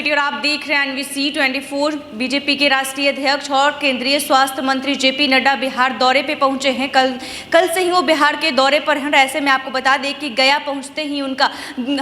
बेटी और आप देख रहे हैं एनवीसी 24। बीजेपी के राष्ट्रीय अध्यक्ष और केंद्रीय स्वास्थ्य मंत्री जेपी नड्डा बिहार दौरे पे पहुंचे हैं। कल से ही वो बिहार के दौरे पर हैं। ऐसे में आपको बता दें कि गया पहुंचते ही उनका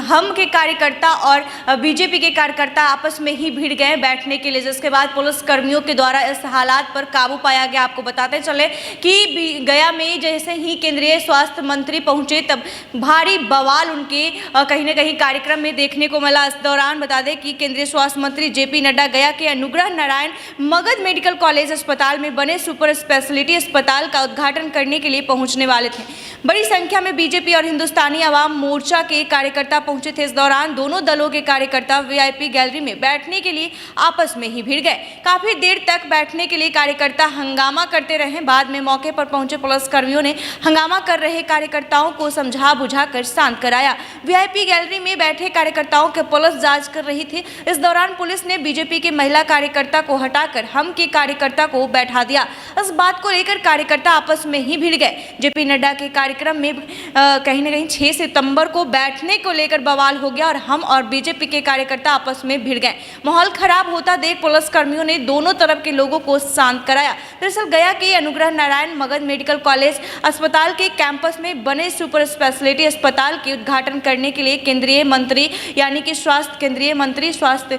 हम के कार्यकर्ता और बीजेपी के कार्यकर्ता आपस में ही भिड़ गए बैठने के लिए, जिसके बाद पुलिस कर्मियों के द्वारा इस हालात पर काबू पाया गया। आपको बताते चले कि गया में जैसे ही केंद्रीय स्वास्थ्य मंत्री पहुंचे तब भारी बवाल उनके कहीं न कहीं कार्यक्रम में देखने को मिला। इस दौरान बता दें कि केंद्रीय स्वास्थ्य मंत्री जेपी नड्डा गया के अनुग्रह नारायण मगध मेडिकल कॉलेज अस्पताल में बने सुपर स्पेशलिटी अस्पताल का उद्घाटन करने के लिए पहुंचने वाले थे। बड़ी संख्या में बीजेपी और हिंदुस्तानी अवाम मोर्चा के कार्यकर्ता पहुंचे थे। इस दौरान दोनों दलों के कार्यकर्ता वीआईपी गैलरी में बैठने के लिए आपस में ही भिड़ गए। काफी देर तक बैठने के लिए कार्यकर्ता हंगामा करते रहे। बाद में मौके पर पहुंचे पुलिस कर्मियों ने हंगामा कर रहे कार्यकर्ताओं को समझा बुझाकर शांत कराया। वीआईपी गैलरी में बैठे कार्यकर्ताओं के पुलिस जांच कर रही थी। इस दौरान पुलिस ने बीजेपी के महिला कार्यकर्ता को हटाकर हम के कार्यकर्ता को बैठा दिया। इस बात को लेकर कार्यकर्ता आपस में ही भिड़ गए। जेपी नड्डा के कार्यक्रम में कहीं न कहीं 6 सितंबर को बैठने को लेकर बवाल हो गया और हम और बीजेपी के कार्यकर्ता आपस में भिड़ गए। माहौल खराब होता देख पुलिस कर्मियों ने दोनों तरफ के लोगों को शांत कराया। दरअसल गया के अनुग्रह नारायण मगध मेडिकल कॉलेज अस्पताल के कैंपस में बने सुपर स्पेशलिटी अस्पताल के उद्घाटन करने के लिए केंद्रीय मंत्री यानी कि केंद्रीय मंत्री स्वास्थ्य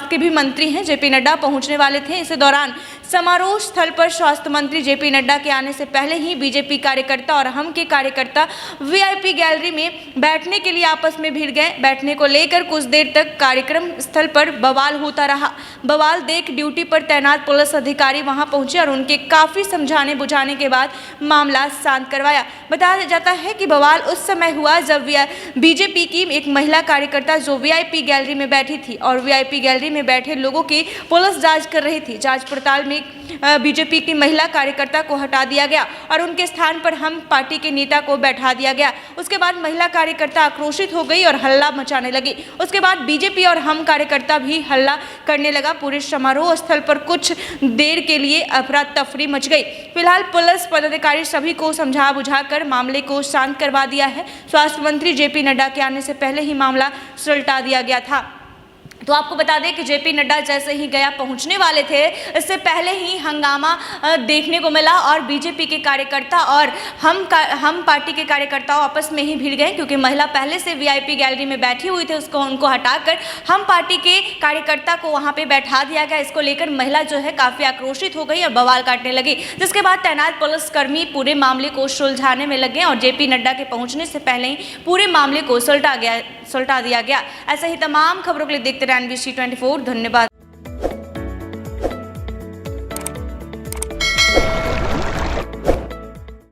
के भी मंत्री हैं जेपी नड्डा पहुंचने वाले थे। इस दौरान समारोह स्थल पर स्वास्थ्य मंत्री जेपी नड्डा के आने से पहले ही बीजेपी कार्यकर्ता और हम के कार्यकर्ता वीआईपी गैलरी में बैठने के लिए आपस में भिड़ गए। बैठने को लेकर कुछ देर तक कार्यक्रम स्थल पर बवाल होता रहा। बवाल देख ड्यूटी पर तैनात पुलिस अधिकारी वहां पहुंचे और उनके काफी समझाने बुझाने के बाद मामला शांत करवाया। बताया जाता है कि बवाल उस समय हुआ जब बीजेपी की एक महिला कार्यकर्ता जो वीआईपी गैलरी में बैठी थी और वीआईपी गैलरी में बैठे लोगों की पुलिस जांच कर रही थी। जांच पड़ताल में बीजेपी की महिला कार्यकर्ता को हटा दिया गया और उनके स्थान पर हम पार्टी के नेता को बैठा दिया गया। उसके बाद महिला कार्यकर्ता आक्रोशित हो गई और हल्ला मचाने लगी। उसके बाद बीजेपी और हम कार्यकर्ता भी हल्ला करने लगा। पूरे समारोह स्थल पर कुछ देर के लिए अफरा तफरी मच गई। फिलहाल पुलिस पदाधिकारी सभी को समझा बुझाकर मामले को शांत करवा दिया है। स्वास्थ्य मंत्री जेपी नड्डा के आने से पहले ही मामला सुलटा दिया गया था। तो आपको बता दें कि जेपी नड्डा जैसे ही गया पहुंचने वाले थे इससे पहले ही हंगामा देखने को मिला और बीजेपी के कार्यकर्ता और हम पार्टी के कार्यकर्ताओं आपस में ही भिड़ गए, क्योंकि महिला पहले से वीआईपी गैलरी में बैठी हुई थी। उनको हटाकर हम पार्टी के कार्यकर्ता को वहां पे बैठा दिया गया। इसको लेकर महिला जो है काफ़ी आक्रोशित हो गई और बवाल काटने लगी, जिसके बाद तैनात पुलिसकर्मी पूरे मामले को सुलझाने में लगे और जेपी नड्डा के पहुँचने से पहले ही पूरे मामले को सुलटा दिया गया। ऐसे ही तमाम खबरों के लिए देखते रहे एनवीसी 24। धन्यवाद।